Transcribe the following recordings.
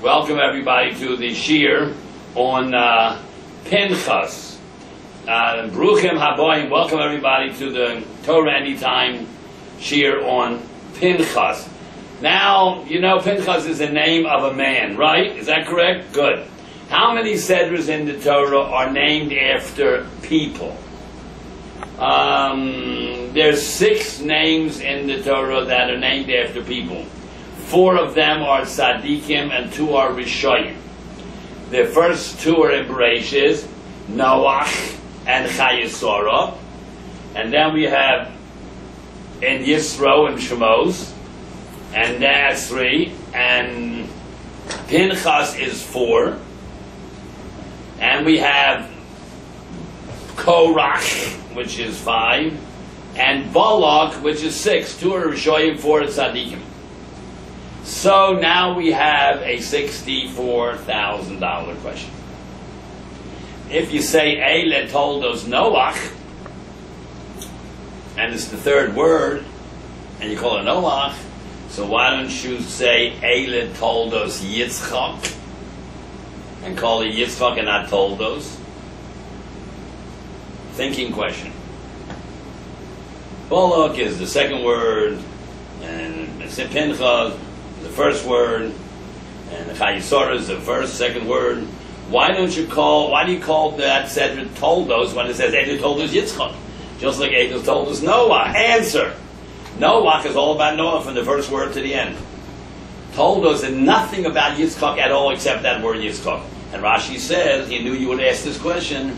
Welcome everybody to the Shir on Pinchas. Bruchim Haboim, welcome everybody to the Torah Anytime Shir on Pinchas. Now, you know Pinchas is the name of a man, right? Is that correct? Good. How many Sedras in the Torah are named after people? There's 6 names in the Torah that are named after people. 4 of them are Tzadikim and 2 are Rishoyim. The first 2 are in Bereshis, Noach and Chayesora. And then we have in Yisro and Shemos. And that's 3. And Pinchas is 4. And we have Korach, which is 5. And Balak, which is 6. 2 are Rishoyim, 4 are Tzadikim. So now we have a $64,000 question. If you say Eile Toldos Noach, and it's the 3rd word, and you call it Noach, so why don't you say Eile Toldos Yitzchak, and call it Yitzchak and not Toldos? Thinking question. Balak is the 2nd word, and Pinchas the 1st word, and Chayesora is the 2nd word. Why do you call that Sedra Toldos when it says Edu Toldos Yitzchak? Just like Edu Toldos Noah. Answer. Noah is all about Noah from the 1st word to the end. Toldos is nothing about Yitzchak at all except that word Yitzchak. And Rashi says, he knew you would ask this question,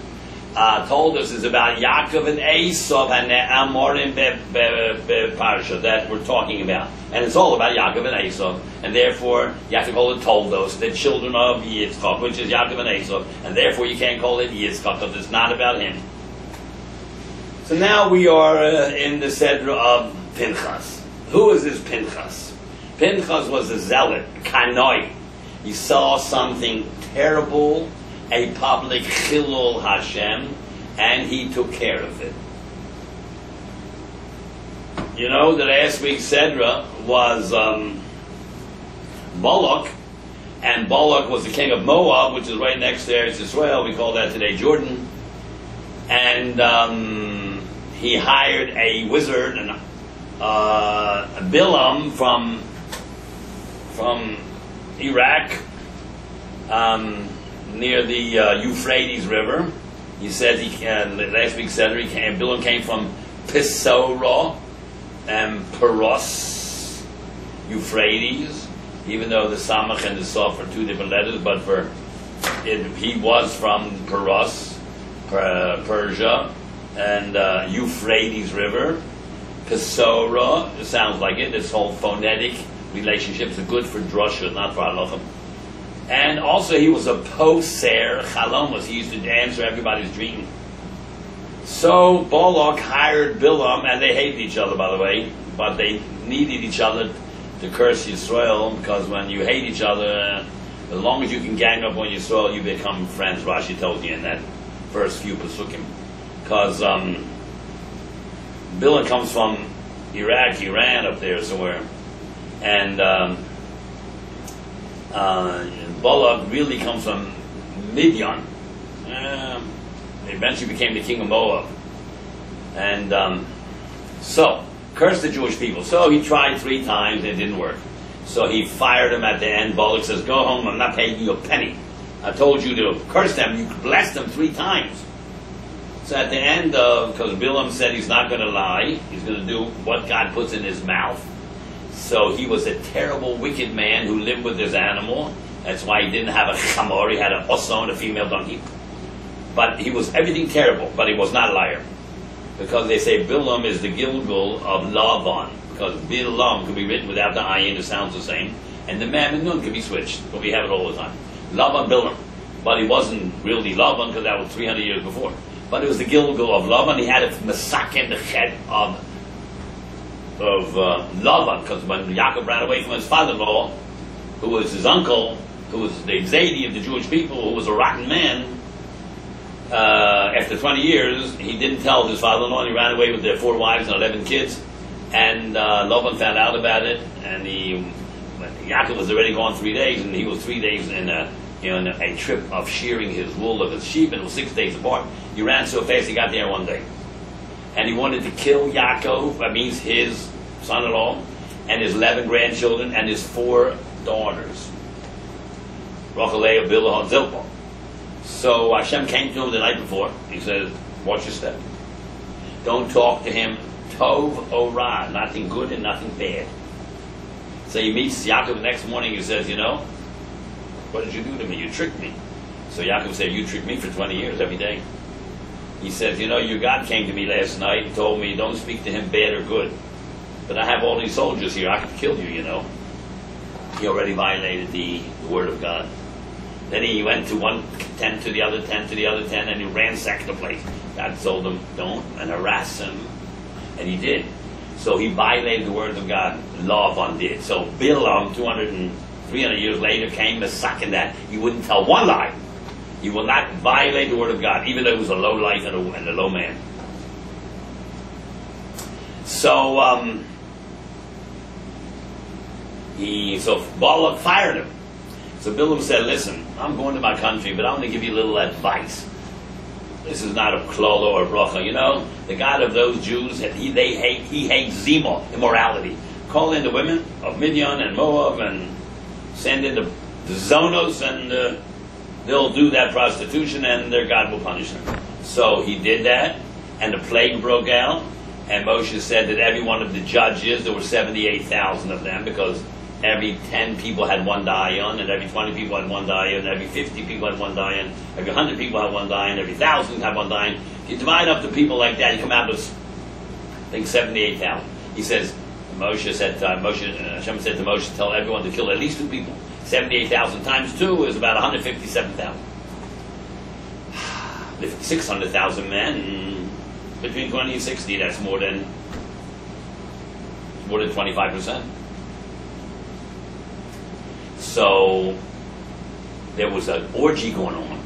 Toldos is about Yaakov and Esav and Amorim Parsha that we're talking about. And it's all about Yaakov and Esav. And therefore, you have to call it Toldos, the children of Yitzchak, which is Yaakov and Esav. And therefore, you can't call it Yitzchak because it's not about him. So now we are in the Sedra of Pinchas. Who is this Pinchas? Pinchas was a zealot, a kanoi. He saw something terrible, a public chilul Hashem, and he took care of it. You know, the last week's Sedra was Balak, and Balak was the king of Moab, which is right next there. It's Israel. We call that today Jordan. And he hired a wizard, a Bilam from Iraq, near the Euphrates River. He said last week said Bilam came from Pisora and Peros, Euphrates, even though the Samach and the Sof are 2 different letters, but he was from Peros, Persia, and Euphrates River. Pisora, it sounds like it. This whole phonetic relationships are good for drasha, not for halacha. And also he was a poser chalomos. He used to answer everybody's dream. So Balak hired Bilam, and they hated each other, by the way, but they needed each other to curse Yisrael, because when you hate each other, as long as you can gang up on Yisrael, you become friends. Rashi told you in that first few pasukim. Because Bilam comes from Iraq, Iran, up there somewhere. And Balak really comes from Midian. Eventually became the king of Moab. And so, cursed the Jewish people. So he tried 3 times and it didn't work. So he fired him at the end. Balak says, go home, I'm not paying you a penny. I told you to curse them, you blessed them 3 times. So at the end because Bilam said he's not going to lie, he's going to do what God puts in his mouth. So he was a terrible, wicked man who lived with this animal. That's why he didn't have a chamor, he had an oson, a female donkey. But he was everything terrible, but he was not a liar. Because they say Bilam is the Gilgul of Lavan. Because Bilam could be written without the ayin, it sounds the same. And the Mem and Nun could be switched, but we have it all the time. Lavan, Bilam. But he wasn't really Lavan, because that was 300 years before. But it was the Gilgul of Lavan. He had a masakin, the head of Lavan, because when Yaakov ran away from his father-in-law, who was his uncle, who was the Zadie of the Jewish people, who was a rotten man, after 20 years, he didn't tell his father-in-law, and he ran away with their 4 wives and 11 kids, and Lavan found out about it, and he Yaakov was already gone 3 days, and he was 3 days in a trip of shearing his wool of his sheep, and it was 6 days apart. He ran so fast he got there one day. And he wanted to kill Yaakov, that means his son-in-law, and his 11 grandchildren, and his 4 daughters. Rachel, Leah, Bilhah, and Zilpah. So Hashem came to him the night before. He says, watch your step. Don't talk to him tov or ra, nothing good and nothing bad. So he meets Yaakov the next morning. He says, what did you do to me? You tricked me. So Yaakov said, you tricked me for 20 years every day. He says, your God came to me last night and told me, don't speak to him bad or good. But I have all these soldiers here. I could kill you, He already violated the word of God. Then he went to one tent, to the other tent, to the other tent, and he ransacked the place. God told him, don't, and harass him. And he did. So he violated the word of God. Love undid. So Bilam, 200 and 300 years later, came to suck in that. He wouldn't tell one lie. He will not violate the word of God, even though he was a low life and a low man. So, Balak fired him. So Bilam said, listen, I'm going to my country, but I'm going to give you a little advice. This is not a klolo or bracha. The God of those Jews, he hates zima, immorality. Call in the women of Midian and Moab and send in the zonos, and they'll do that prostitution, and their God will punish them. So he did that, and the plague broke out, and Moshe said that every one of the judges, there were 78,000 of them, because every 10 people had one dayan, and every 20 people had one dayan, every 50 people had one dayan, every 100 people had one dayan, every 1,000 had one dayan. You divide up the people like that, you come out with, I think, 78,000. He says, Hashem said to Moshe, tell everyone to kill at least 2 people. 78,000 times 2 is about 157,000. 600,000 men, between 20 and 60, that's more than 25%. So there was an orgy going on,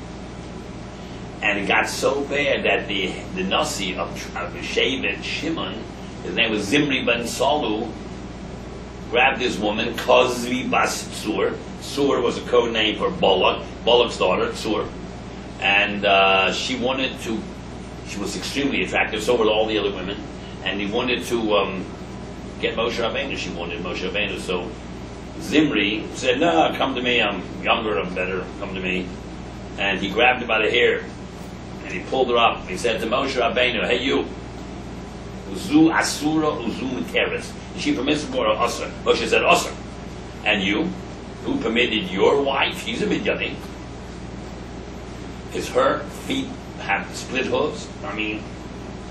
and it got so bad that the Nasi of Shevet, Shimon, his name was Zimri ben Salu, grabbed this woman, Kozvi bas Tsur. Tsur was a code name for Balak, Balak's daughter, Tsur. And she was extremely attractive, so were all the other women. And he wanted to get Moshe Rabbeinu. She wanted Moshe Rabbeinu. So Zimri said, no, come to me, I'm younger, I'm better, come to me. And he grabbed her by the hair, and he pulled her up. He said to Moshe Rabbeinu, hey you, Uzu Asura Uzu Muteres. Is she permissible or Asur? Moshe said, Asur. And you, who permitted your wife, she's a Midyani, is her feet have split hooves? I mean,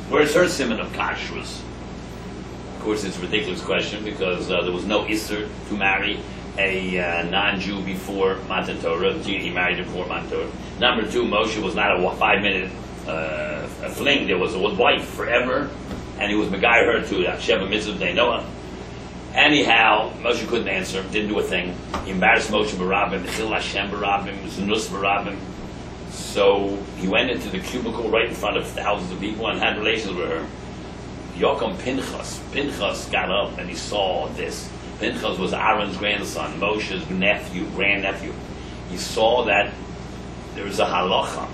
where's her simon of kashrus? Of course, it's a ridiculous question, because there was no Isser to marry a non-Jew before Matan Torah. He married her before Matan Torah. Number 2, Moshe was not a 5-minute fling. There was a wife forever, and he was Megai her to Sheva Mitzvah Bnei Noah. Anyhow, Moshe couldn't answer, didn't do a thing. He embarrassed Moshe Barabim, Mitzil Hashem Barabim, Zunus Barabim. So he went into the cubicle right in front of thousands of people and had relations with her. Yocham Pinchas got up and he saw this. Pinchas was Aaron's grandson, Moshe's grandnephew. He saw that there was a halacha.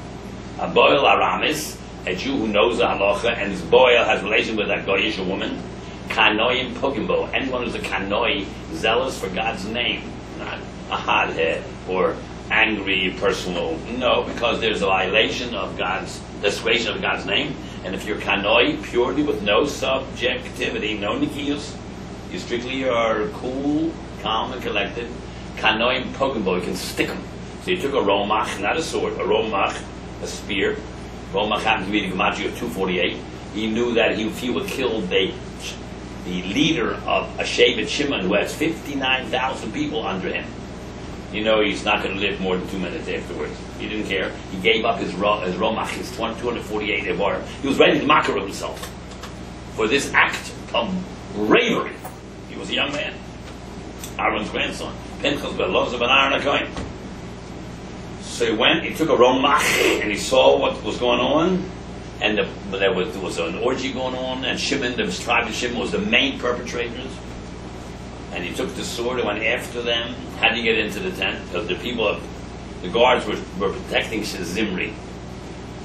A boil aramis, a Jew who knows the halacha, and his boil has relation with that goyish woman. Kanoim pogimbo. Anyone who's a kanoi, zealous for God's name, not a hothead or angry, personal. No, because there's a violation of God's desecration of God's name. And if you're kanoi purely with no subjectivity, no nikiyus, you strictly are cool, calm, and collected. Kanoim pogimbo, you can stick them. So you took a romach, not a sword, a romach, a spear. Romach happened to be the gematria of 248. He knew that if he would kill the leader of a Shevet Shimon who has 59,000 people under him, he's not going to live more than 2 minutes afterwards. He didn't care. He gave up his romach, his 248 evar. He was ready to mock himself for this act of bravery. He was a young man, Aaron's grandson. Pinchas loves of an Aaron HaKohen. So he went, he took a romach, and he saw what was going on, and there was an orgy going on, and Shimon, the tribe of Shimon, was the main perpetrators. and he took the sword and went after them. How did he get into the tent? Because the guards were protecting Zimri.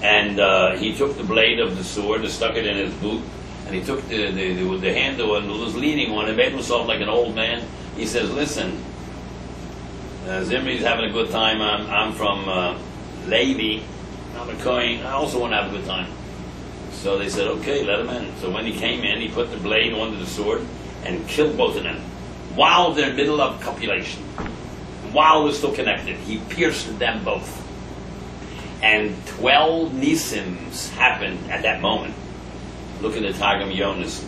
And he took the blade of the sword and stuck it in his boot, and he took the handle and was leaning on it, made himself like an old man. He says, listen, Zimri's having a good time. I'm from Levi. I'm a Kohen. I also want to have a good time. So they said, okay, let him in. So when he came in, he put the blade onto the sword and killed both of them. While they're in the middle of copulation, while they're still connected, he pierced them both. And 12 Nisims happened at that moment. Look at the Targum Yonas.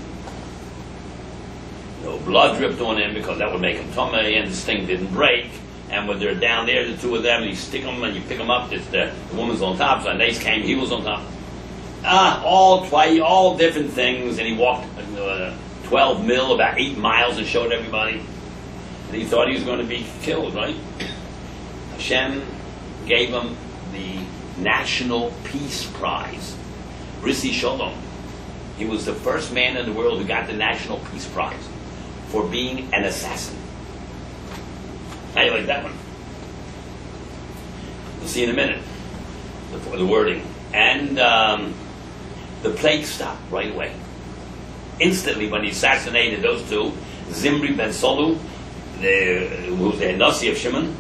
No blood dripped on him because that would make him tummy, and this thing didn't break. And when they're down there, the two of them, and you stick them and you pick them up, it's the woman's on top. So when they came, he was on top. All different things. And he walked 12 mil, about 8 miles, and showed everybody. And he thought he was going to be killed, right? Hashem gave him the National Peace Prize, Risi Shalom. He was the first man in the world who got the National Peace Prize for being an assassin. How do you like that one? We'll see in a minute the wording. And the plague stopped right away. Instantly, when he assassinated those two, Zimri ben Solu, who was the Nasi of Shimon,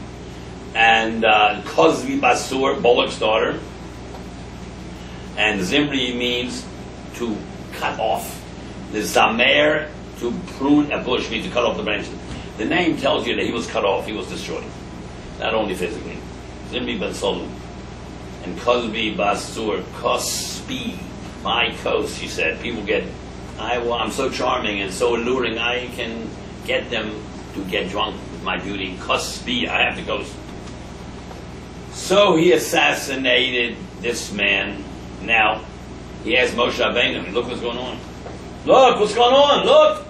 and Kozvi Basur, Bolak's daughter. And Zimri means to cut off. The Zamer, to prune a bush, means to cut off the branches. The name tells you that he was cut off, he was destroyed. Not only physically. Zimri ben Solu. And Kozvi Basur, Kospi, my coast, she said. People get, I'm so charming and so alluring, I can get them to get drunk with my beauty. Kospi, I have the ghost. So he assassinated this man. Now, he asked Moshe Rabbeinu, look what's going on. Look, what's going on? Look!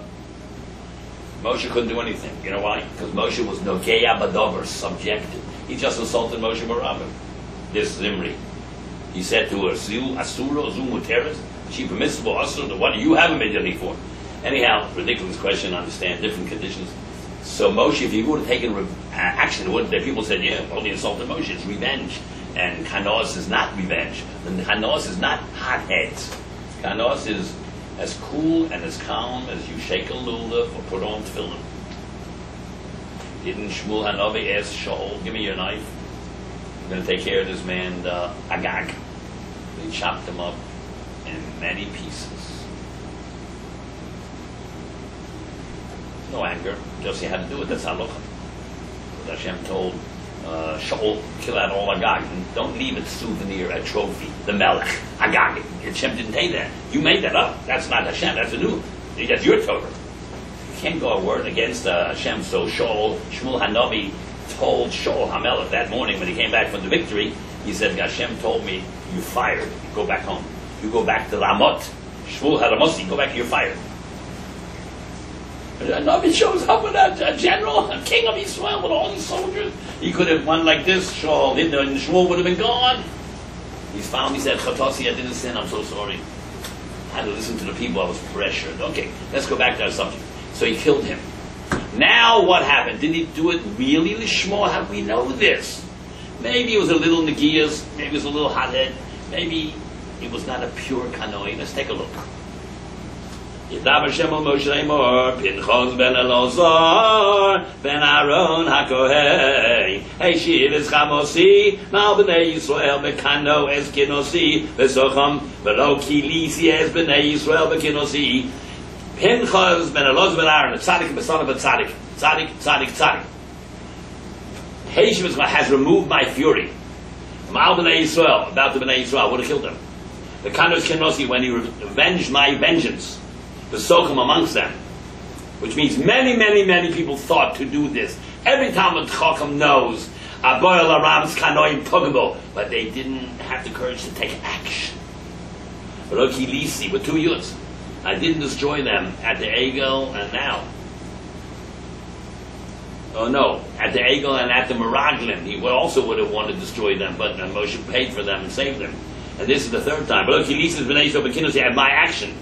Moshe couldn't do anything. You know why? Because Moshe was Nogeya Badover, subjective. He just insulted Moshe Barabba. This Zimri. He said to her, Asura, Zumuteres, she permissible, Asura, what do you have a million for? Anyhow, ridiculous question, understand, different conditions. So Moshe, if he would have taken action, the people said, yeah, well, he insulted Moshe, it's revenge. And Kanos is not revenge. And Kanos is not hotheads. Kanos is as cool and as calm as you shake a lulav or put on tefillin. Didn't Shmuel Hanavi ask Shaul, give me your knife? I'm going to take care of this man, Agag. They chopped him up in many pieces. No anger, just he had to do it. That's halakha. Hashem told Shaul, kill out all Agag. And don't leave a souvenir, a trophy, the Melech, Agag. Hashem didn't take that. You made that up. That's not Hashem, that's a new. That's your Torah. You can't go a word against Hashem. So Shmuel Hanavi told Shaul HaMelech that morning when he came back from the victory, he said, Hashem told me, you fired. You go back home. You go back to Ramot. Shmuel Haramosi, go back, you're fired. Hanavi shows up with a general, a king of Israel with all these soldiers. He could have won like this, Shaul, and Shmuel would have been gone. He's found, he said, Chatasi, I didn't sin, I'm so sorry. I had to listen to the people, I was pressured. Okay, let's go back to our subject. So he killed him. Now what happened? Did he do it really Lishmo? How do we know this? Maybe it was a little Negiyas, maybe it was a little hothead, maybe it was not a pure Kanoi. Let's take a look. Yitav Hashem al Moshe Lemor, Pinchas ben Elazar, ben Aaron HaKohen, Heshiv es Chamosi, Mal b'nei Yisrael bekano es kinosi, V'socham v'lo kilisi es b'nei Yisrael bekinosi, Pinchas ben Elazar ben Aaron, Tzadik b'son of a Tzadik, Tzadik. Heshiv has removed my fury. Mal b'nei Yisrael, about the b'nei Yisrael, would have killed them. The Kanos kinosi, when he avenged my vengeance. The Sochim amongst them, which means many people thought to do this. Every Talmud Chacham knows Aboyel Aram's Kanoim Togabo, but they didn't have the courage to take action. Roki Lisi with 2 yuds. I didn't destroy them at the Egel and now. Oh no, at the Egel and at the Meraglim, he also would have wanted to destroy them, but Moshe paid for them and saved them. And this is the 3rd time. Roki Lisi is B'nai Yisrael B'kinos, he had my action.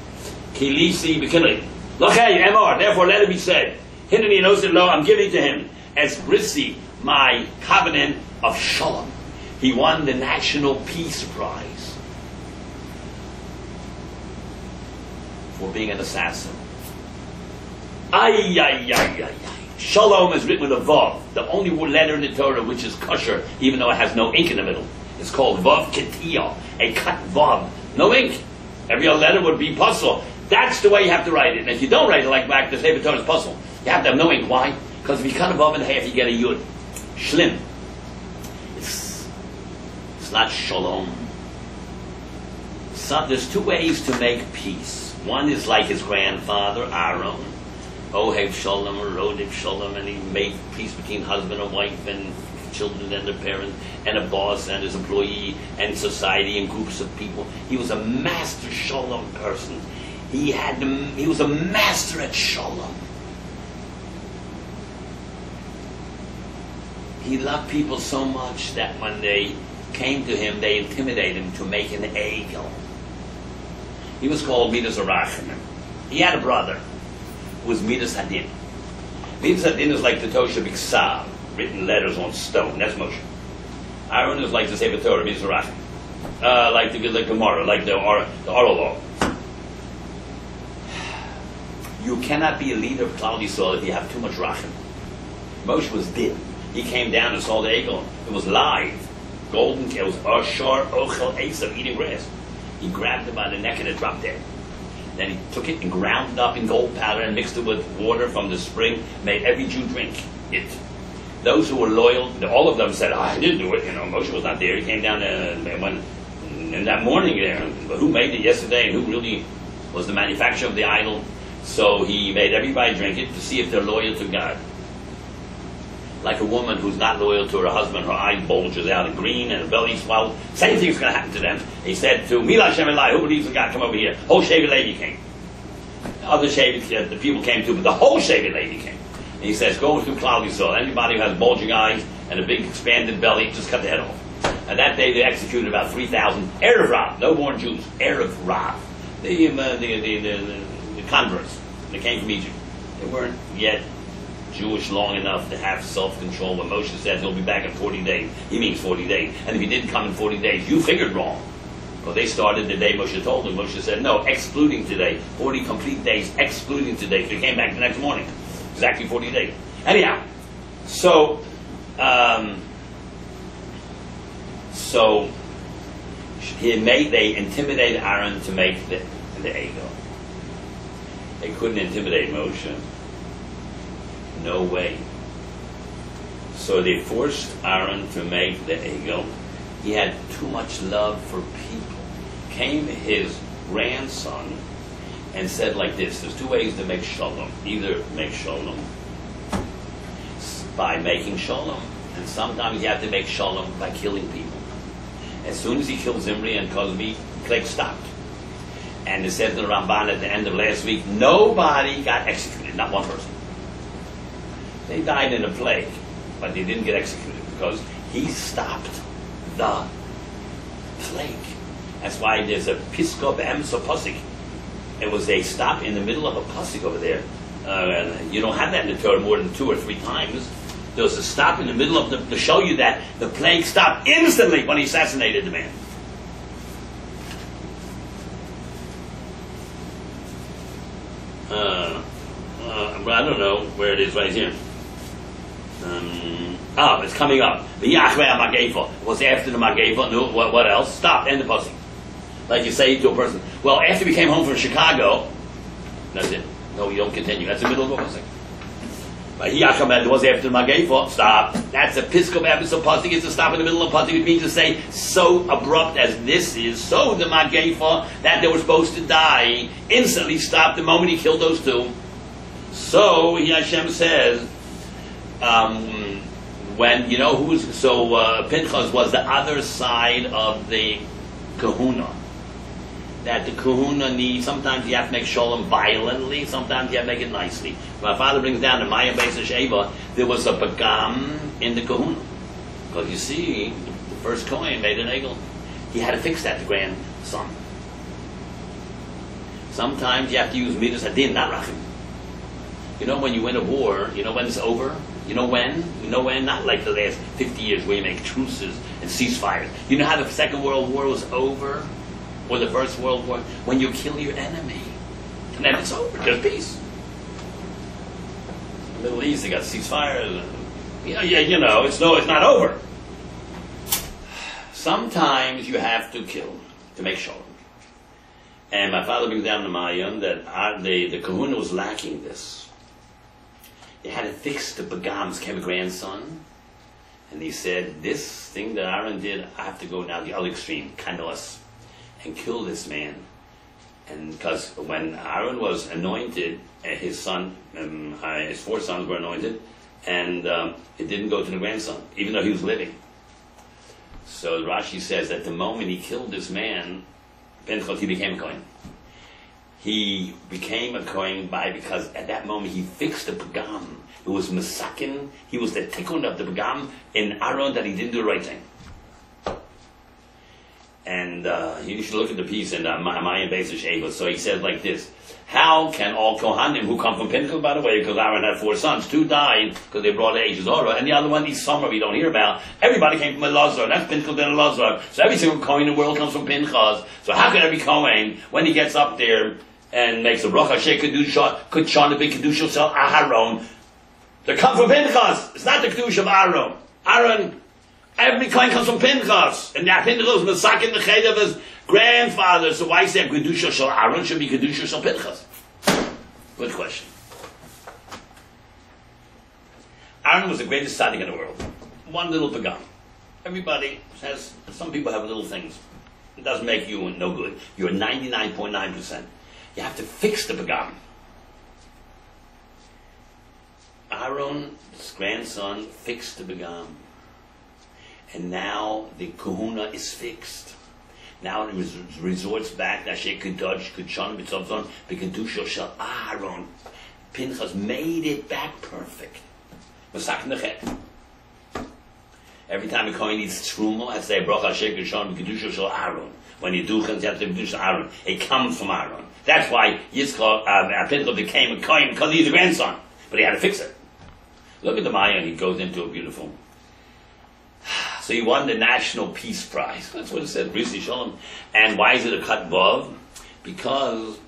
Kilisi b'kinoi. Lochei, Emor, therefore let it be said, Hineni knows it. Lo, I'm giving to him as Brissi, my covenant of Shalom. He won the National Peace Prize for being an assassin. Ay, ay, ay, ay, ay. Shalom is written with a Vav, the only letter in the Torah which is kosher, even though it has no ink in the middle. It's called Vav Ketiyah, a cut Vav, no ink. Every other letter would be puzzle. That's the way you have to write it. And if you don't write it like back, the Sefer Torah is puzzle. You have to have no ink. Why? Because if you cut a Vav in half, you get a Yud. Shlim. It's not Shalom. So, there's two ways to make peace. One is like his grandfather, Aaron. Ohev Shalom, or Rodev Shalom, and he made peace between husband and wife and children and their parents, and a boss and his employee, and society and groups of people. He was a master Shalom person. He was a master at Shalom. He loved people so much that when they came to him, they intimidated him to make an egel. He was called Midas Arachim. He had a brother who was Midas Hadin. Midas Hadin is like the Tosha B'Ksav, written letters on stone. That's Moshe. Aaron is like the Sefer Torah, Midas Arachim. Like the Gemara, like the oral law. You cannot be a leader of Klal Yisrael if you have too much Rachim. Moshe was din. He came down and saw the egel. It was live. Golden, it was Ashar Ochel Esav, eating grass. He grabbed it by the neck and it dropped dead. Then he took it and ground it up in gold powder and mixed it with water from the spring, made every Jew drink it. Those who were loyal, all of them said, I didn't do it. Moshe was not there. He came down in that morning there. But who made it yesterday and who really was the manufacturer of the idol? So he made everybody drink it to see if they're loyal to God. Like a woman who's not loyal to her husband, her eye bulges out in green and her belly swelled. Same thing's going to happen to them. He said to Mila Shem Elai, who believes in God, come over here. Whole Shevet Levi came. The other Shevet, the people came too, but the whole Shevet Levi came. And he says, go through Klal Yisrael. Anybody who has bulging eyes and a big expanded belly, just cut the head off. And that day they executed about 3,000 Erev Rav, no born Jews, Erev Rav. The converts that came from Egypt. They weren't yet Jewish long enough to have self-control. When Moshe said he'll be back in 40 days, he means 40 days. And if he didn't come in 40 days, you figured wrong. Well, they started the day Moshe told them. Moshe said, no, excluding today. 40 complete days, excluding today. So they came back the next morning. Exactly 40 days. Anyhow, so they intimidated Aaron to make the egel. They couldn't intimidate Moshe. No way. So they forced Aaron to make the egel. He had too much love for people. Came his grandson and said like this, there's two ways to make shalom. Either make shalom by making shalom, and sometimes you have to make shalom by killing people. As soon as he killed Zimri and Cosby, plague stopped. And it said to the Ramban at the end of last week, nobody got executed, not one person. They died in a plague, but they didn't get executed because he stopped the plague. That's why there's a Pisko Be'emso Pasik. It was a stop in the middle of a pasuk over there. You don't have that in the Torah more than 2 or 3 times. There was a stop in the middle of to show you that the plague stopped instantly when he assassinated the man. I don't know where it is right here. It's coming up. The Yachvei HaMagefa was after the Magefa. No, what else? Stop. End the pasuk. Like you say to a person, well, after we came home from Chicago, that's it. No, you don't continue. That's the middle of the pasuk. But Yachvei was after the Magefa. Stop. That's a Piskov episode pasuk. It's a stop in the middle of the pasuk. It means to say, so abrupt as this is, so the Magefa that they were supposed to die instantly stopped the moment he killed those two. So Hashem says, when you know Pinchas was the other side of the kahuna. That the kahuna needs, sometimes you have to make shalom violently, sometimes you have to make it nicely. My father brings down the Maya Beis Sheva, there was a pagam in the kahuna. Because you see, the first Kohen made an egel. He had to fix that, the grandson. Sometimes you have to use midas hadin, not rachim. You know when you win a war, you know when it's over? You know when? You know when? Not like the last 50 years where you make truces and ceasefires. You know how the Second World War was over? Or the First World War? When you kill your enemy. And then it's over. There's peace. In the Middle East, they got ceasefires. You know, it's not over. Sometimes you have to kill to make shalom. And my father brings down the Mayim that the kahuna was lacking this. He had to fix the Pagams, came a grandson, and he said, this thing that Aaron did, I have to go now the other extreme, kanos, and kill this man. And because when Aaron was anointed, his son, his 4 sons were anointed, and it didn't go to the grandson, even though he was living. So Rashi says that the moment he killed this man, Pinchas, he became a Kohen. He became a Kohen because at that moment he fixed the Pagam. It was Masakin. He was the tikkun of the Pagam in Aaron that he didn't do the right thing. And you should look at the piece in Maya Beis Sheva. So he says like this: how can all Kohanim who come from Pinchas, by the way, because Aaron had 4 sons, 2 died because they brought the age of Torah, and the other one, Isamar, we don't hear about. Everybody came from Elazar. That's Pinchas and Elazar. So every single Kohen in the world comes from Pinchas. So how can every Kohen, when he gets up there and makes a bracha shei kedusha, kutshana be kedusha sel Aharon, they come from Pinchas. It's not the kedusha of Aaron. Aaron. Every Kohen comes from Pinchas, and that Pinchas was masakin the ched of his grandfather. So why say kedusha shel Aaron should be kedusha shel Pinchas? Good question. Aaron was the greatest tzaddik in the world. One little pagam. Everybody has. Some people have little things. It doesn't make you no good. You're 99.9%. You have to fix the pagam. Aaron's grandson fixed the pagam. And now the kahuna is fixed. Now it resorts back. Pinchas made it back perfect. Every time a kohen eats truma, I say bracha sheker shon kedusha shel Aaron. When you do chantz, you have to kedusha Aaron. It comes from Aaron. That's why Yitzchak Pinchas became a kohen because he's the grandson, but he had to fix it. Look at the Maya, and he goes into a beautiful. So he won the National Peace Prize. That's what it said, Risi Shalom. And why is it a cut vav? Because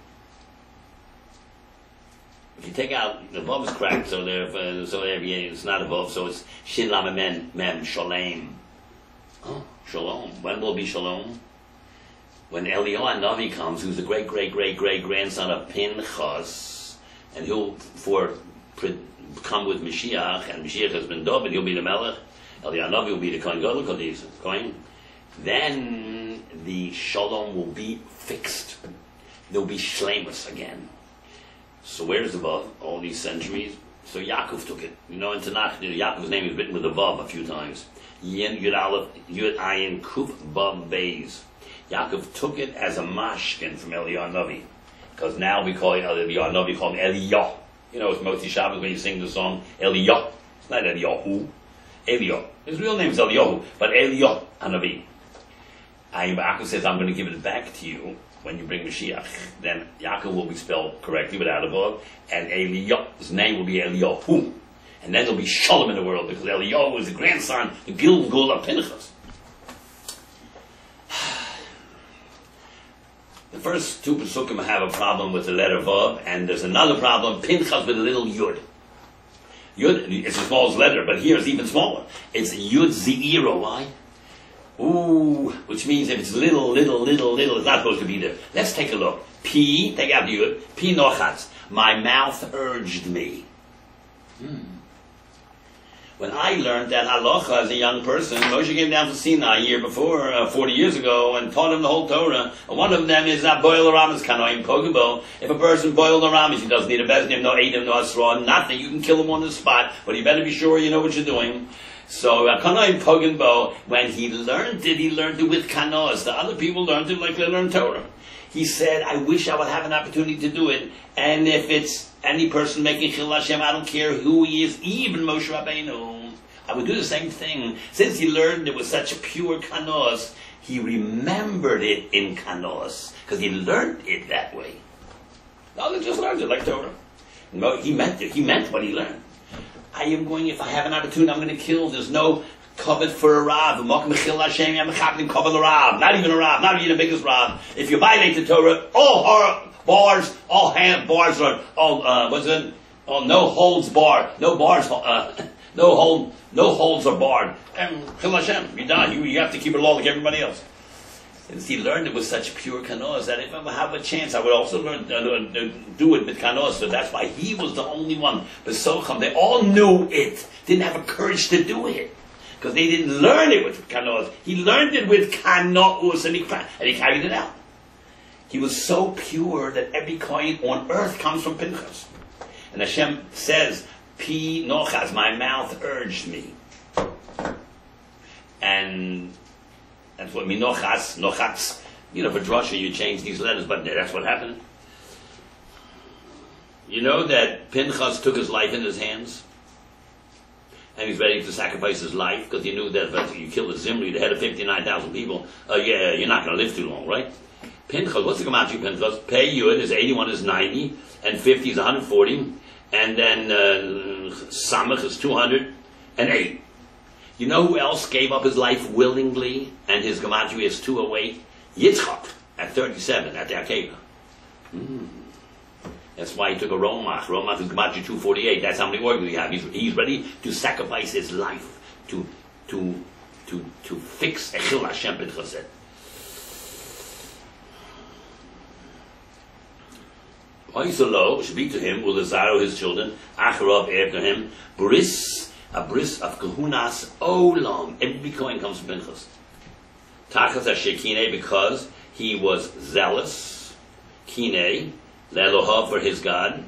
if you take out the vav is cracked, so it's not a vav, so it's shin lam mem shalem. Oh, shalom. When will be shalom? When Eliyahu Navi comes, who's the great grandson of Pinchas, and he'll come with Mashiach, and Mashiach has been David, he'll be the Melech. Eliyahu Navi will be the Kohen Gadol because he's Kohen. Then the Shalom will be fixed. There'll be Shlemus again. So where's the Vav? All these centuries. So Yaakov took it. You know, in Tanakh, Yaakov's name is written with a Vav a few times. Yen Yud Aleph Yud Ayin Kuf Vav Beis. Yaakov took it as a mashkin from Eliyahu Navi, because now we call Eliyahu Navi, we call him Eliyah. You know, it's Motzi Shabbos when you sing the song Eliyah. It's not Eliyahu. Eliyah. His real name is Eliyahu, but Eliyah Hanavi. Yaakov says, I'm going to give it back to you when you bring Mashiach. Then Yaakov will be spelled correctly without a vav, and Eliyah's name will be Eliyahu. And then there'll be Shalom in the world, because Eliyahu is the grandson, the Gilgul of Pinchas. The first 2 Pesukim have a problem with the letter Vav, and there's another problem, Pinchas with a little Yud. Yud, it's the smallest letter, but here it's even smaller. It's Yud Ze'iro, why? Ooh, which means if it's little, it's not supposed to be there. Let's take a look. P, take out the Yud, P Nochatz, my mouth urged me. When I learned that halacha as a young person, Moshe came down from Sinai a year before, 40 years ago, and taught him the whole Torah. And one of them is that boil aramis kanoim pogabo. If a person boiled aramis, he doesn't need a bezdim, no edim, no asra, nothing. You can kill him on the spot, but you better be sure you know what you're doing. So kanoim pogabo, when he learned it with kanos. The other people learned it like they learned Torah. He said, I wish I would have an opportunity to do it. And if it's any person making Chil Hashem, I don't care who he is, even Moshe Rabbeinu, I would do the same thing. Since he learned it was such pure kanos, he remembered it in kanos, because he learned it that way. The others just learned it like Torah. No, he meant it. He meant what he learned. I am going, if I have an opportunity, I'm going to kill. There's no covet for a Rav. Not even a Rav, not even the biggest Rav. If you violate the Torah, all bars, all hand bars are, no holds barred. No bars, no holds are barred. And Chil Hashem, you're done. You have to keep it law like everybody else. Since he learned it with such pure kanos, that if I have a chance, I would also learn do it with kanos. So that's why he was the only one. But Socham, they all knew it, didn't have a courage to do it because they didn't learn it with kanos. He learned it with kanos, and he carried it out. He was so pure that every coin on earth comes from Pinchas. And Hashem says, "Pi nochas," my mouth urged me, and that's what minochas, nochatz. For drasha you change these letters, but that's what happened. You know that Pinchas took his life in his hands, and he's ready to sacrifice his life because he knew that if you kill the Zimri, the head of 59,000 people, you're not going to live too long, right? Pinchas, what's the gematria Pinchas? Pei Yud is 81 is 90, and 50 is 140, and then Samach is 208. You know who else gave up his life willingly, and his gematria is 208? Yitzchak, at 37, at the Akeva. That's why he took a Romach. Romach is gematria 248. That's how many organs he has. He's ready to sacrifice his life to fix Echil Hashem Pinchas said. Oisalo should be to him, Ulazaro his children, Acharov after him, a bris of kahunas olam. Every coin comes from Pinchas. Tachas Shekine, because he was zealous. Kine, lelohav for his God.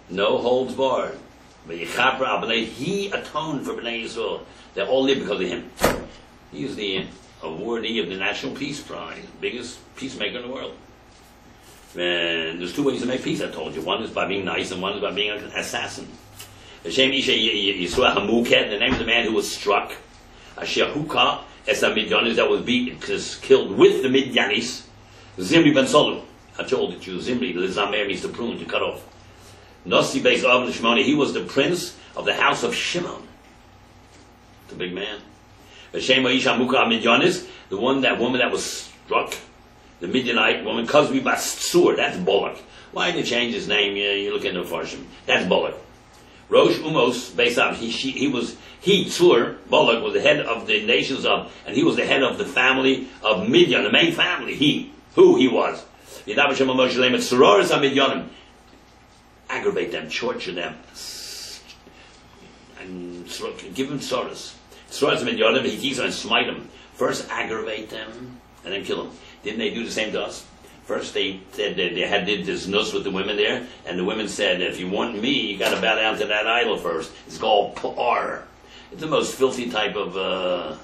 No holds barred. But he atoned for Bnei Yisrael. They all live because of him. He is the awardee of the National Peace Prize, biggest peacemaker in the world. And there's two ways to make peace, I told you. One is by being nice, and one is by being an assassin. The name of the man who was struck, Asher Huka, Esa Midyanis, that was beaten, killed with the Midyanis, Zimri ben Solom. I told it to you, Zimri, Lizamer means to prune, to cut off. Nossi Beis Av Shimoni, he was the prince of the house of Shimon. The big man. Hashem Isha Muka Midyanis, that woman that was struck, the Midianite woman, Kozbi Basur, that's Bullock. Why did you change his name? You look into Farshim. That's Bullock. Rosh Umos, based on Tzur, Bullock was the head of the nations of, and he was the head of the family of Midian, the main family. Who he was. Aggravate them, torture them, and give them tzoros. Tzoros Midianim, he and smite them. First aggravate them, and then kill them. Didn't they do the same to us? First they said that they did this nus with the women there, and the women said, if you want me, you got to bow down to that idol first. It's called pa'ar. It's the most filthy type of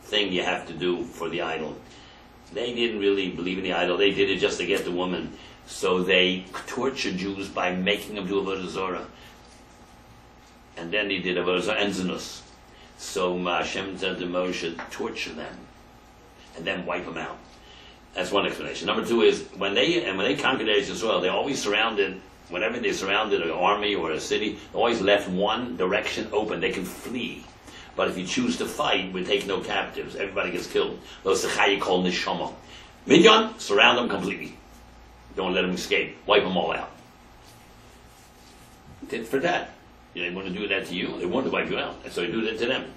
thing you have to do for the idol. They didn't really believe in the idol. They did it just to get the woman. So they tortured Jews by making them do avodah zarah. And then they did avodah zarah and zinus. So Hashem said to Moshe, torture them, and then wipe them out. That's one explanation. Number two is when they conquered Israel, they always surrounded. Whenever they surrounded an army or a city, they always left one direction open. They can flee, but if you choose to fight, we take no captives. Everybody gets killed. Those sechai called neshama. Midian, surround them completely. Don't let them escape. Wipe them all out. Did for that. They want to do that to you. They want to wipe you out, and so they do that to them.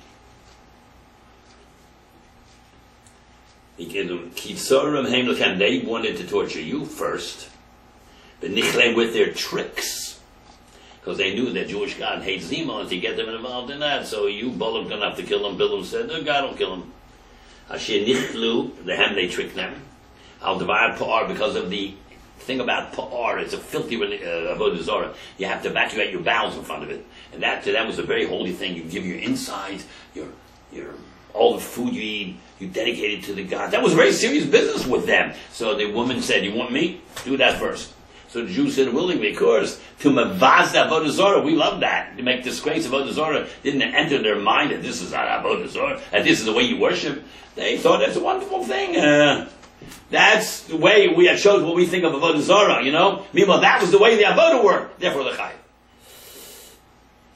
They wanted to torture you first, but nichle with their tricks, because they knew that Jewish God hates Zima, and to get them involved in that, so you Bullock don't have to kill them. Bilam said, no, God don't kill them. Asher nichlu, they tricked them. Al devar pa'ar, because of the thing about pa'ar, it's a filthy avodah zarah. You have to evacuate your bowels in front of it, and that to them was a very holy thing. You give your insides, your all the food you eat, you dedicate it to the God. That was very serious business with them. So the woman said, you want me? Do that first. So the Jews said, willingly, of course, to mavaz avodah zarah, we love that. To make disgrace of avodah zarah didn't enter their mind that this is not avodah zarah, that this is the way you worship. They thought that's a wonderful thing. That's the way it shows what we think of Avodah Zarah, you know? Meanwhile, that was the way the Avodah worked. Therefore, the Chaim.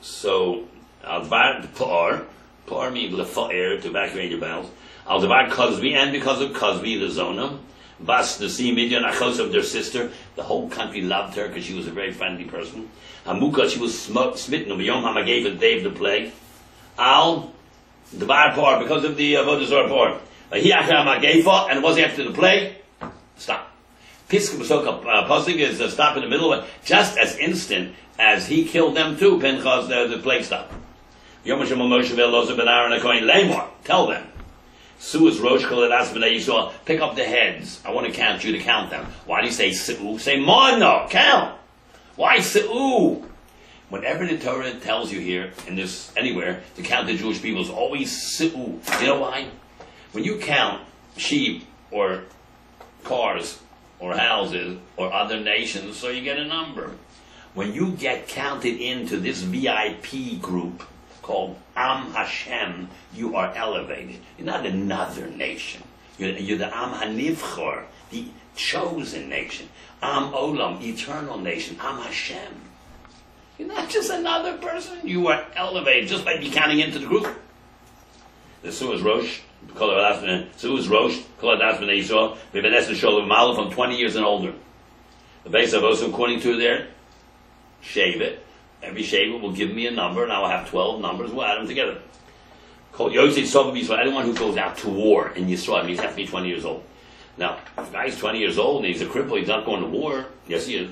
So, Al-Bar Par means Lefa'er, to evacuate your bowels. Al-Bar Kozbi, and because of Kozbi, the Zonah. Bas Nasi Midian Achos of their sister. The whole country loved her because she was a very friendly person. Hamuka, she was smitten of Yom Hamagave, the day of the plague. Al-Bar Par, because of the Avodah Zarah Par. He after Hamagave, and it was after the plague. Stop. Pisk Pasuk is stop in the middle, just as instant as he killed them too. Pinchas, the plague stopped. Yom Hashem Moshe ve'Elazar ben Aaron HaKohen Lemor. Tell them. Su is Rosh Kol Edas B'nai Yisrael. Pick up the heads. I want to count you to count them. Why do you say Su'u? Say Mono. Count. Why Su'u? Whenever the Torah tells you here, in this anywhere, to count the Jewish people, it's always Su'u. You know why? When you count sheep or cars or houses or other nations, so you get a number. When you get counted into this VIP group called Am Hashem, you are elevated. You're not another nation. You're the Am HaNivchor, the chosen nation. Am Olam, eternal nation. Am Hashem. You're not just another person. You are elevated just by counting into the group. The Suez Rosh, Suez Rosh, Yisrael, from 20 years and older. The base of also, according to their shave it. Every shaver will give me a number, and I will have 12 numbers. We'll add them together. Called Yosef Yisrael. Anyone who goes out to war in Yisrael means has to be 20 years old. Now, if a guy's 20 years old and he's a cripple, he's not going to war. Yes, he is.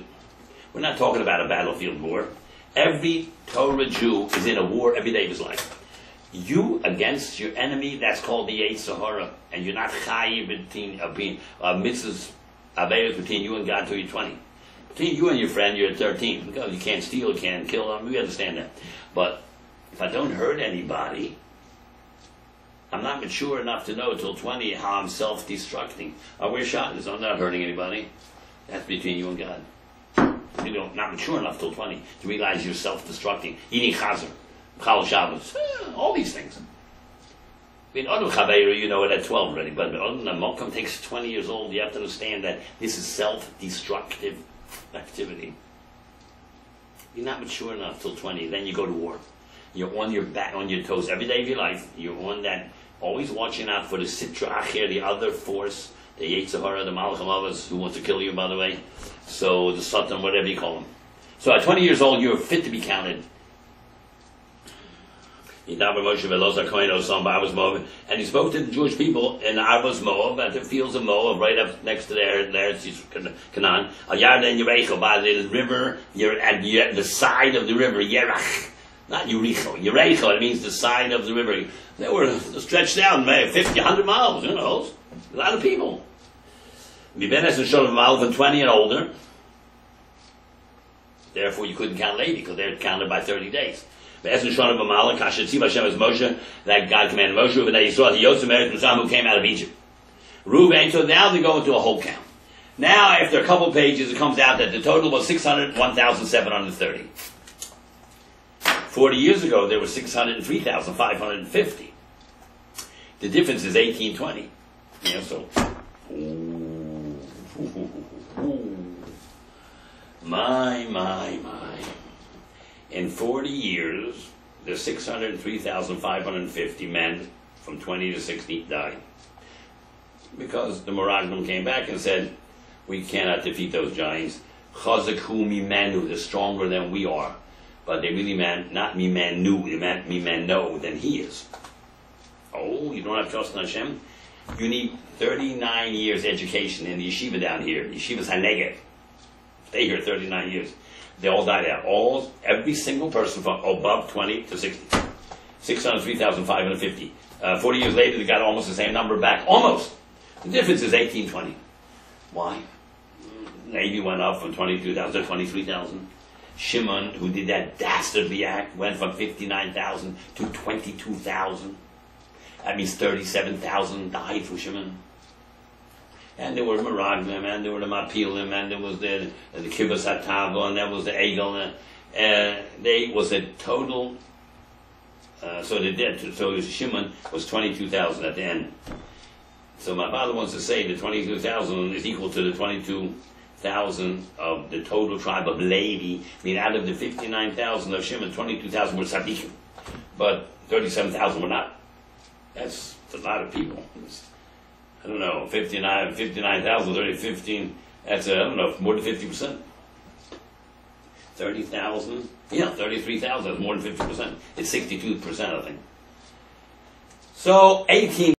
We're not talking about a battlefield war. Every Torah Jew is in a war every day of his life. You against your enemy, that's called the Yetzer Hara, and you're not chayiv between mitzvahs aveiros between you and God till you're 20. Between you and your friend, you're at 13. Because you can't steal, you can't kill. We understand that. But if I don't hurt anybody, I'm not mature enough to know till 20 how I'm self-destructing. We're shot. I'm not hurting anybody. That's between you and God. You're not mature enough till 20 to realize you're self-destructing. Eating chazer, chal Shabbos, all these things. I mean, Anu Chaveira, you know it at 12 already, but Malcolm takes 20 years old. You have to understand that this is self-destructive activity. You're not mature enough till 20, then you go to war. You're on your back, on your toes every day of your life. You're on that, always watching out for the Sitra Acher, the other force, the Yetzer Hara, the Malach HaMavos, who wants to kill you, by the way. So, the Satan, whatever you call him. So, at 20 years old, you're fit to be counted. And he spoke to the Jewish people in Arvos Moab, at the fields of Moab, right up next to there, Canaan. By the river, you're at the side of the river, Yerach. Not Yericho. Yericho, it means the side of the river. They were stretched down, 50, 100 miles, you know. A lot of people. Mibenes and Shalom Mal from 20 and older. Therefore, you couldn't count Levi, because they're counted by 30 days. That God commanded Moshe, who came out of Egypt. Reuben, so now they go into a whole count. Now, after a couple pages, it comes out that the total was 601,730. 40 years ago, there were 603,550. The difference is 1820. You know, so, my. In 40 years, the 603,550 men from 20 to 60 died. Because the Meraglim came back and said, we cannot defeat those giants. Chazak hu mimenu, they're stronger than we are. But they really meant, not mimenu, they meant mimeno, than he is. Oh, you don't have trust in Hashem? You need 39 years education in the yeshiva down here. Yeshiva's HaNegev. Stay here 39 years. They all died out. Every single person from above 20 to 60. 603,550. 40 years later, they got almost the same number back. Almost. The difference is 1820. Why? Navy went up from 22,000 to 23,000. Shimon, who did that dastardly act, went from 59,000 to 22,000. That means 37,000 died from Shimon. And there were Meraglim, and there were the Mapilim, and there was the Kibbutz HaTavo, and there was the Egel. They was a total. So Shimon was 22,000 at the end. So my father wants to say the 22,000 is equal to the 22,000 of the total tribe of Levi. I mean, out of the 59,000 of Shimon, 22,000 were tzaddikim, but 37,000 were not. That's a lot of people. I don't know, 59,000, 30, 15, that's, I don't know, more than 50%. 30,000, yeah, 33,000, that's more than 50%. It's 62%, I think. So, 18